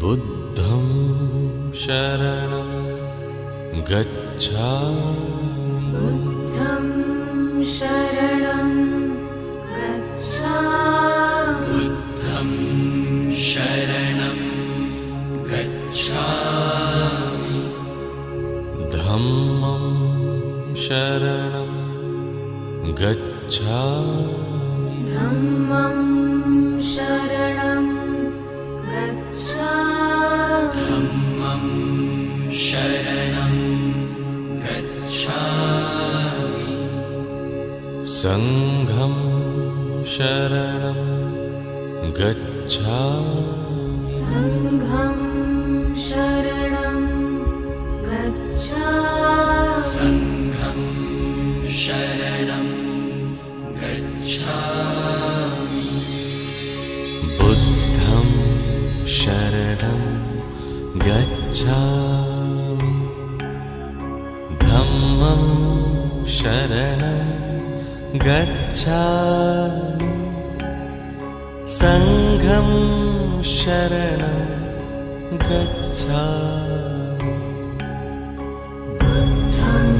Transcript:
बुद्धं शरणं गच्छामि बुद्धं शरणं गच्छामि बुद्धं शरणं गच्छामि धम्मं शरणं गच्छामि धम्मं शरणं गच्छामि धम्मं शरणं गच्छामि संघं शरणं गच्छामि संघं शरणं गच्छामि संघं शरणं गच्छामि बुद्धं शरणं गच्छामि धम्मं शरणं गच्छामि संघं शरणं गच्छामि बुद्धं